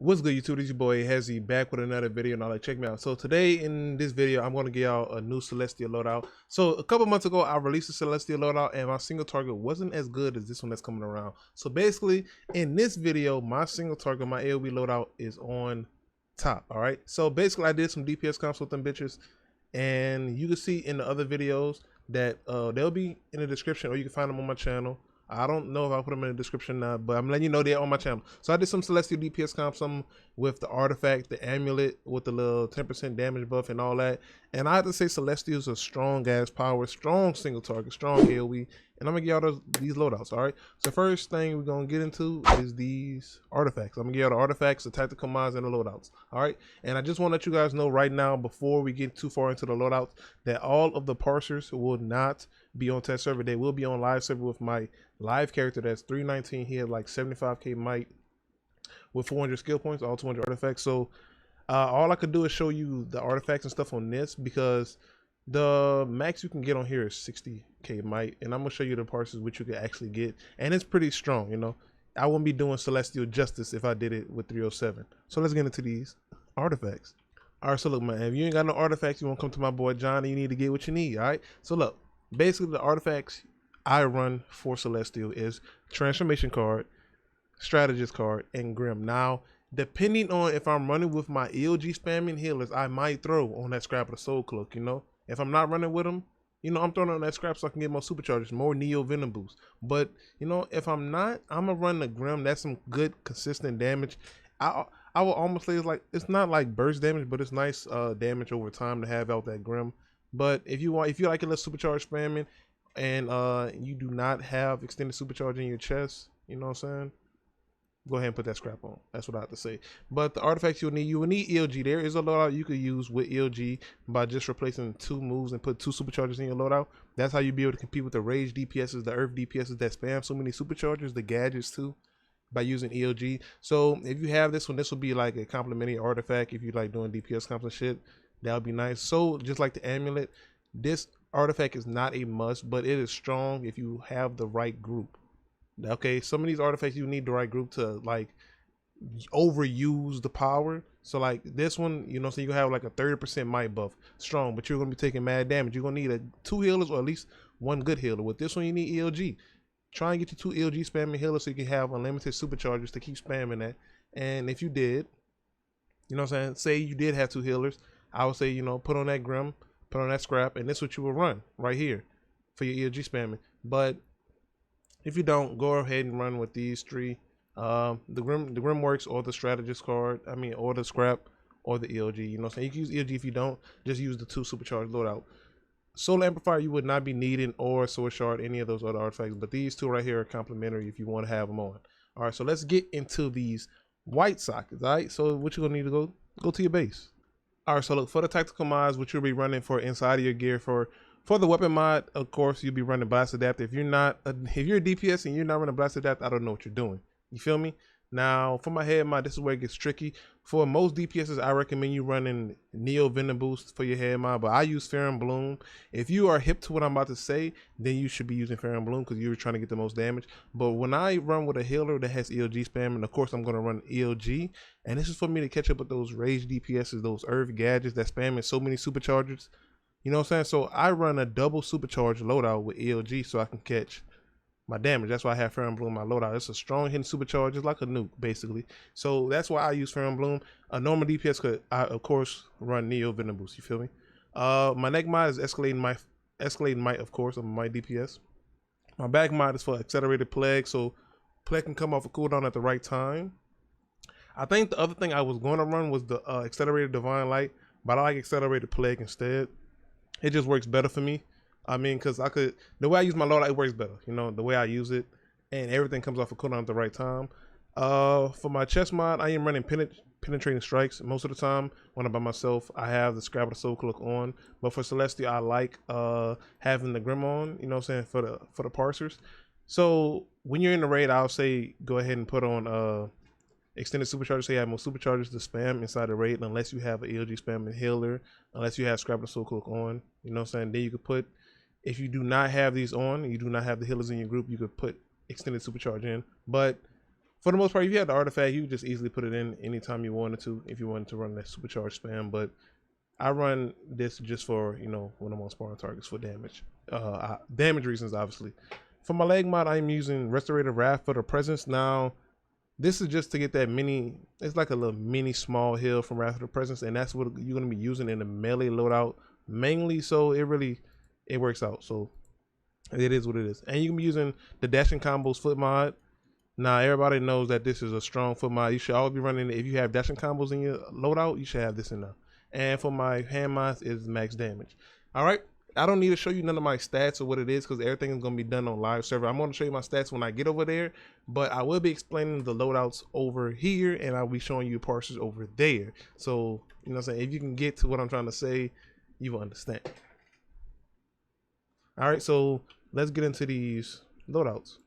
What's good, YouTube? This your boy Hesy back with another video, and check me out. So today in this video, I'm going to give y'all a new Celestial loadout. So a couple months ago, I released a Celestial loadout, and my single target wasn't as good as this one that's coming around. So basically, in this video, my single target, my AOB loadout is on top. All right. So basically, I did some DPS comps with them bitches, and you can see in the other videos that they'll be in the description, or you can find them on my channel. I don't know if I'll put them in the description now, but I'm letting you know they're on my channel. So I did some Celestial DPS comp, some with the artifact, the amulet with the little 10% damage buff and all that. And I have to say Celestials are strong ass power, strong single target, strong AoE. And I'm gonna give y'all these loadouts, all right? So first thing we're gonna get into is these artifacts. I'm gonna give y'all the artifacts, the tactical mods, and the loadouts, all right? And I just want to let you guys know right now, before we get too far into the loadouts, that all of the parsers will not be on test server. They will be on live server with my live character that's 319. He had like 75k might with 400 skill points, all 200 artifacts. So all I could do is show you the artifacts and stuff on this, because the max you can get on here is 60k might, and I'm gonna show you the parsers which you can actually get, and it's pretty strong. You know, I wouldn't be doing Celestial justice if I did it with 307. So let's get into these artifacts. All right, so look, man, if you ain't got no artifacts, you want to come to my boy Johnny, you need to get what you need. All right, so look, basically the artifacts I run for Celestial is transformation card, strategist card, and Grim. Now, depending on if I'm running with my ELG spamming healers, I might throw on that scrap of the soul cloak. You know, if I'm not running with them, you know, I'm throwing on that scrap so I can get more superchargers, more Neo Venom boost. But you know, if I'm not, I'm gonna run the Grim. That's some good consistent damage. I will almost say it's not like burst damage, but it's nice damage over time to have out that Grim. But if you like a little supercharge spamming, and you do not have extended supercharge in your chest, you know what I'm saying, go ahead and put that scrap on. That's what I have to say. But the artifacts you will need ELG. There is a loadout you could use with ELG by just replacing 2 moves and put 2 superchargers in your loadout. That's how you be able to compete with the rage DPSs, the earth DPSs that spam so many superchargers, the gadgets too, by using ELG. So if you have this one, this will be like a complimentary artifact if you like doing DPS comps and shit. That would be nice. So just like the amulet, this artifact is not a must, but it is strong if you have the right group. Okay, some of these artifacts you need the right group to like overuse the power. So like this one, you know, so you have like a 30% might buff, strong, but you're gonna be taking mad damage. You're gonna need 2 healers or at least 1 good healer. With this one, you need ELG. Try and get you 2 ELG spamming healers so you can have unlimited superchargers to keep spamming that. And if you did, you know what I'm saying, say you did have 2 healers, I would say, you know, put on that Grim, put on that scrap, and this is what you will run right here for your ELG spamming. But if you don't, go ahead and run with these 3. The Grim works, or the strategist card, or the scrap, or the ELG. You know what I'm saying? You can use ELG. If you don't, just use the 2 supercharged loadout. Soul Amplifier you would not be needing, or Sword Shard, any of those other artifacts, but these 2 right here are complimentary if you want to have them on. All right, so let's get into these white sockets. All right, so what you're gonna need to go to your base. All right, so look, for the tactical mods, which you'll be running for inside of your gear, for the weapon mod, of course, you'll be running Blast Adapt. If you're a DPS and you're not running Blast Adapt, I don't know what you're doing. You feel me? Now, for my head mod, this is where it gets tricky. For most DPSs, I recommend you running Neo Venom Boost for your head mod, but I use Fair and Bloom. If you are hip to what I'm about to say, then you should be using Fair and Bloom because you're trying to get the most damage. But when I run with a healer that has ELG spam, and of course I'm going to run ELG, and this is for me to catch up with those rage DPSs, those earth gadgets that spamming so many superchargers. You know what I'm saying? So I run a double supercharged loadout with ELG so I can catch my damage. That's why I have Fair and Bloom in my loadout. It's a strong hitting supercharge, it's like a nuke basically. So that's why I use Fair and Bloom. A normal DPS could, I of course, run Neo Venom Boost. You feel me? My neck mod is escalating might, of course, of my DPS. My back mod is for accelerated plague, so plague can come off a cooldown at the right time. I think the other thing I was going to run was the accelerated divine light, but I like accelerated plague instead. It just works better for me. I mean, because the way I use my loadout, it works better. You know, the way I use it, and everything comes off a cooldown at the right time. For my chest mod, I am running penetrating strikes most of the time. When I'm by myself, I have the Scrap of the Soul Cloak on. But for Celestial, I like having the Grim on. You know what I'm saying, for the parsers. So when you're in the raid, I'll say go ahead and put on extended superchargers, so you have more superchargers to spam inside the raid, unless you have an ELG spamming healer, unless you have Scrap of the Soul Cloak on. You know what I'm saying? Then you could put, if you do not have these on, you do not have the healers in your group, you could put extended supercharge in. But For the most part, if you had the artifact, you just easily put it in anytime you wanted to, if you wanted to run that supercharged spam. But I run this just for, you know, when I'm on sparring targets for damage. Damage reasons, obviously. For my leg mod, I'm using Restorative Wrath for the Presence. Now, this is just to get that mini, it's like a little mini small heal from Wrath of the Presence, and that's what you're going to be using in the melee loadout mainly, so it works out. So it is what it is. And you can be using the dashing combos foot mod. Now, everybody knows that this is a strong foot mod. You should always be running it. If you have dashing combos in your loadout, you should have this in there. And for my hand mods is max damage. All right. I don't need to show you none of my stats or what it is because everything is going to be done on live server. I'm going to show you my stats when I get over there, but I will be explaining the loadouts over here and I'll be showing you parsers over there. So, you know what I'm saying? If you can get to what I'm trying to say, you will understand. All right. So let's get into these loadouts.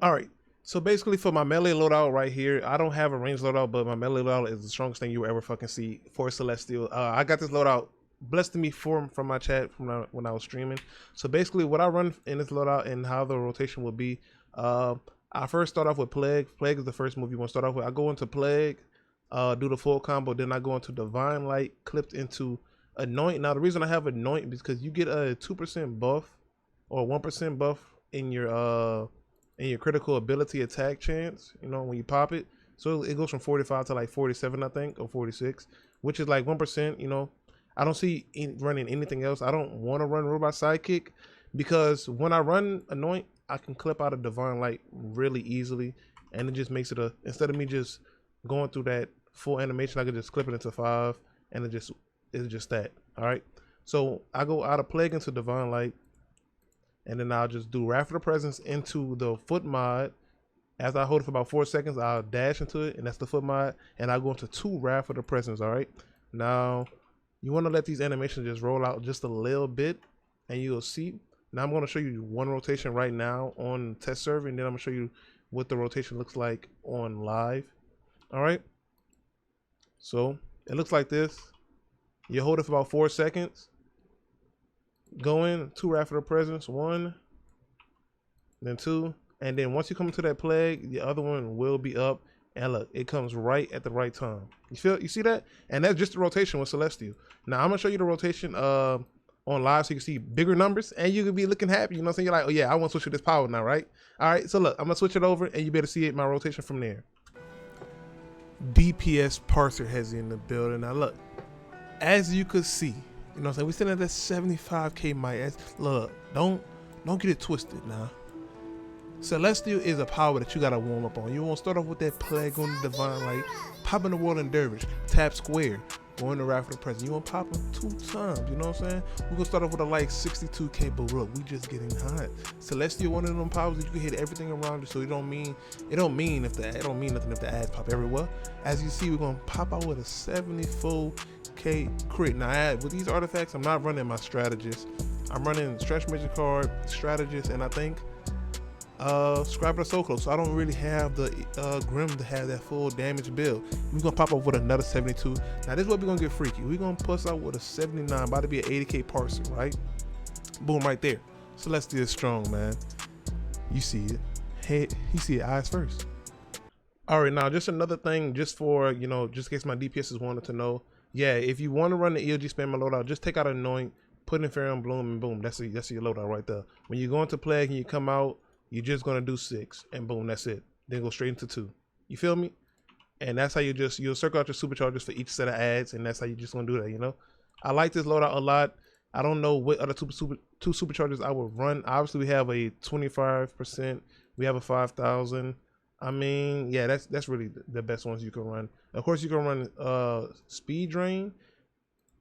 All right. So basically for my melee loadout right here, I don't have a range loadout, but my melee loadout is the strongest thing you will ever fucking see for Celestial. I got this loadout blessed to me from my chat from when I was streaming. So basically what I run in this loadout and how the rotation will be, I first start off with Plague. Plague is the first move you want to start off with. I go into Plague, do the full combo, then I go into Divine Light, clipped into Anoint. Now the reason I have Anoint is because you get a 2% buff or 1% buff in your critical ability attack chance, you know, when you pop it. So it goes from 45 to like 47, I think, or 46, which is like 1%, you know. I don't see running anything else. I don't want to run Robot Sidekick because when I run Anoint, I can clip out a Divine Light really easily, and it just makes it instead of me just going through that full animation, I can just clip it into 5, and it's just that. All right. So I go out of Plague into Divine Light, and then I'll just do Wrath of the Presence into the foot mod. As I hold it for about 4 seconds, I'll dash into it, and that's the foot mod, and I'll go into 2 Wrath of the Presence. All right. Now, you want to let these animations just roll out just a little bit, and you'll see. Now I'm going to show you one rotation right now on test server, and then I'm going to show you what the rotation looks like on live. All right. So it looks like this. You hold it for about 4 seconds. Go in, 2 Wrath of the Presence, 1, then 2, and then once you come to that Plague, the other one will be up. And look, it comes right at the right time. You see that? And that's just the rotation with Celestial. Now I'm gonna show you the rotation on live so you can see bigger numbers and you can be looking happy. You know what I'm saying? You're like, oh yeah, I want to switch to this power now, right? All right, so look, I'm gonna switch it over and you better see it, my rotation from there. DPS parser Hesy in the building. Now look, as you could see, you know what I'm saying? We're sitting at that 75k mic. Look, don't get it twisted now. Celestial is a power that you gotta warm up on. You want to start off with that Plague on the Divine Light, pop in the Whirling Dervish, tap square, go in the Wrath of the Presence. You want to pop them 2 times, you know what I'm saying? We're gonna start off with a like 62k, but look, we just getting hot. Celestial, one of them powers that you can hit everything around you, so it don't mean nothing if the ads pop everywhere. As you see, we're gonna pop out with a 74k crit. Now, with these artifacts, I'm not running my strategist. I'm running Stretch Magic card, strategist, and I think Scribe so close, so I don't really have the Grim to have that full damage build. We're gonna pop up with another 72. Now this is what we're gonna get freaky. We're gonna push out with a 79, about to be an 80k parser, right? Boom, right there. Celestial is strong, man. You see it. Hey, you see it eyes first. All right, now just another thing, just for, you know, just in case my DPSs wanted to know. Yeah, if you want to run the ELG spam loadout, just take out Anoint, put in Pharaoh Bloom, and boom, that's your loadout right there. When you go into Plague and you come out, you're just gonna do 6 and boom, that's it. Then go straight into 2. You feel me? And that's how you'll circle out your superchargers for each set of ads, and that's how you just gonna do that, you know? I like this loadout a lot. I don't know what other two superchargers I would run. Obviously we have a 25%, we have a 5,000. I mean, yeah, that's really the best ones you can run. Of course you can run Speed Drain,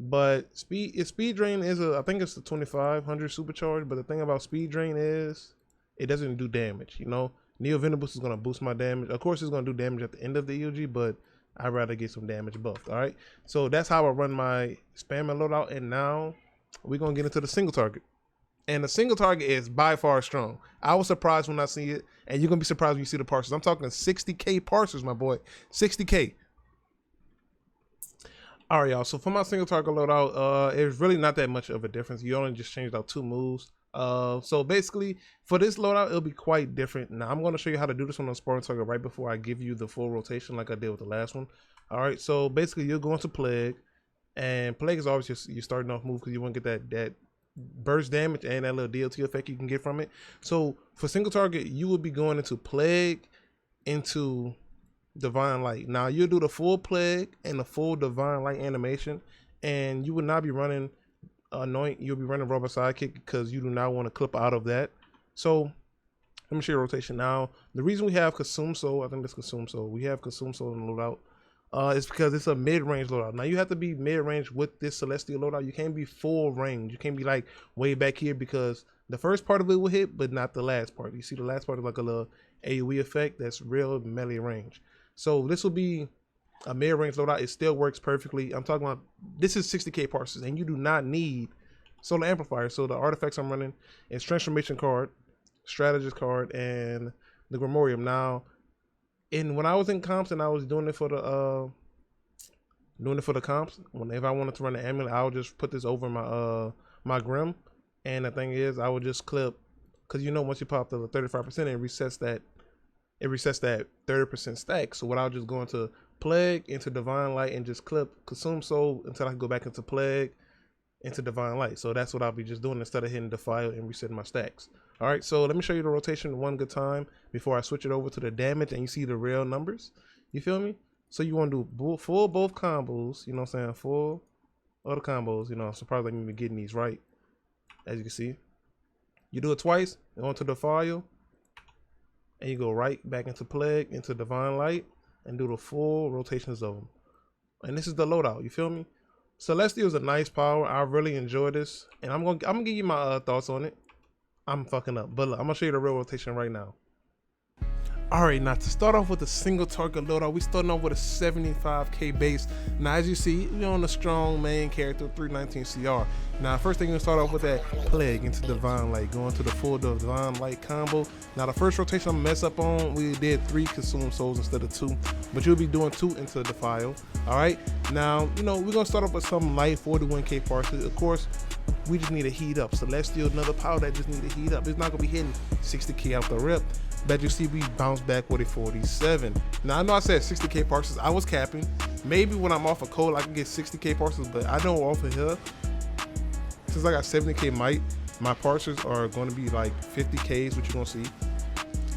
but Speed Drain is I think it's the 2500 supercharge, but the thing about Speed Drain is it doesn't do damage, you know. Neo Venomous is gonna boost my damage. Of course, it's gonna do damage at the end of the ELG, but I'd rather get some damage buffed. All right. So that's how I run my spam and loadout. And now we're gonna get into the single target. And the single target is by far strong. I was surprised when I see it, and you're gonna be surprised when you see the parsers. I'm talking 60k parsers, my boy. 60k. All right, y'all. So for my single target loadout, it's really not that much of a difference. You only just changed out 2 moves. So basically for this loadout, it'll be quite different. Now I'm going to show you how to do this on a Spartan target right before I give you the full rotation like I did with the last one. All right, so basically you're going to Plague, and Plague is always just you starting off move because you want to get that burst damage and that little DLT effect you can get from it. So for single target, you will be going into Plague, into Divine Light. Now you'll do the full Plague and the full Divine Light animation, and you will not be running Anoint. You'll be running Rubber Sidekick because you do not want to clip out of that. So let me show you rotation. Now the reason we have Consume Soul, I think this Consume Soul, we have Consume Soul in the loadout, is because it's a mid-range loadout. Now you have to be mid-range with this Celestial loadout. You can't be full range. You can't be like way back here because the first part of it will hit, but not the last part. You see the last part is like a little AoE effect that's real melee range. So this will be a mid-range loadout. It still works perfectly. I'm talking about this is 60k parses, and you do not need solar amplifier. So the artifacts I'm running is transformation card, strategist card, and the Grimorium. Now, when I was in comps and I was doing it for the comps, whenever I wanted to run the amulet, I would just put this over my my Grim, and the thing is, I would just clip, because you know once you pop the 35%, it resets that 30% stack. So what I'll just go into Plague, into Divine Light, and just clip Consume Soul until I can go back into Plague, into Divine Light. So that's what I'll be just doing instead of hitting Defile and resetting my stacks. All right, so let me show you the rotation one good time before I switch it over to the damage and you see the real numbers. You feel me? So you want to do full both combos, you know what I'm saying? Full all the combos, you know, I'm surprised I'm even getting these right. As you can see, you do it twice, you go into Defile, and you go right back into Plague, into Divine Light, and do the full rotations of them. And this is the loadout, you feel me? Celestial is a nice power. I really enjoy this, and I'm gonna give you my thoughts on it. I'm fucking up, but look, I'm gonna show you the real rotation right now. All right, now to start off with a single target loadout, we starting off with a 75k base. Now as you see, we're on a strong main character, 319 CR. Now first thing, you're gonna start off with that Plague into Divine Light, going to the full Divine Light combo. Now the first rotation I'm gonna mess up on, we did 3 Consume Souls instead of 2, but you'll be doing 2 into Defile. All right, now you know we're gonna start off with some light 41k parses. Of course, we just need to heat up. Celestial, another power that just need to heat up. It's not gonna be hitting 60k out the rip. But you see we bounce back with a 47. Now I know I said 60k parses. I was capping. Maybe when I'm off a cold I can get 60k parses, but I know off of here, since I got 70k might, my parses are going to be like 50k is what you're gonna see.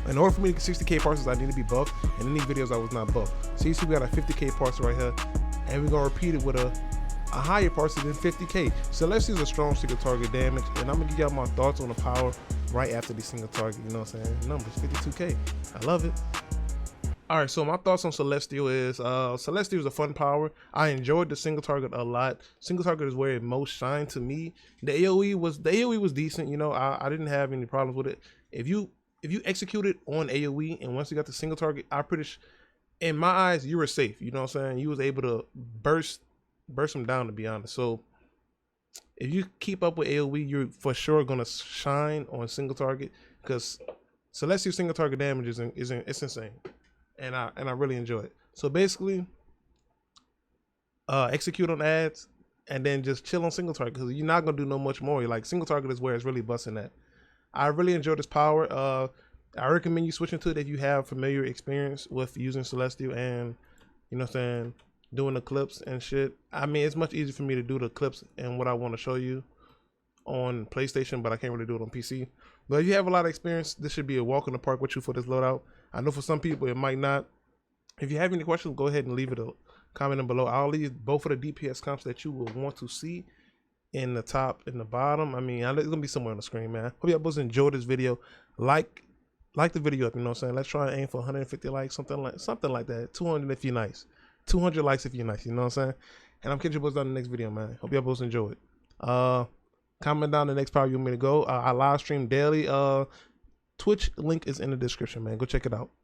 In order for me to get 60k parses, I need to be buffed, and in these videos I was not buffed. So you see we got a 50k parcel right here, and we're gonna repeat it with a higher parcel than 50k. Celestial is a strong single target damage, and I'm gonna give y'all my thoughts on the power right after the single target, you know what I'm saying? Numbers, 52k. I love it. All right, so my thoughts on Celestial is Celestial is a fun power. I enjoyed the single target a lot. Single target is where it most shined to me. The AoE was decent, you know. I didn't have any problems with it. If you executed on AoE and once you got the single target, in my eyes, you were safe. You know what I'm saying? You was able to burst them down, to be honest. So if you keep up with AoE, you're for sure gonna shine on single target, because Celestial single target damage is insane, and I really enjoy it. So basically, execute on ads and then just chill on single target, because you're not gonna do no much more. Like single target is where it's really busting at. I really enjoy this power. I recommend you switching to it if you have familiar experience with using Celestial and, you know what I'm saying, doing the clips and shit. I mean, it's much easier for me to do the clips and what I want to show you on PlayStation, but I can't really do it on PC. But if you have a lot of experience, this should be a walk in the park with you for this loadout. I know for some people it might not. If you have any questions, go ahead and leave it a comment below. I'll leave both of the DPS comps that you will want to see in the top and the bottom. I mean, it's gonna be somewhere on the screen, man. Hope y'all boys enjoyed this video. Like the video up, you know what I'm saying? Let's try and aim for 150 likes, something like that. 200 if you're nice. 200 likes if you're nice, you know what I'm saying? And I'm catching you boys on the next video, man. Hope y'all boys enjoy it. Comment down the next power you want me to go. I live stream daily. Twitch link is in the description, man. Go check it out.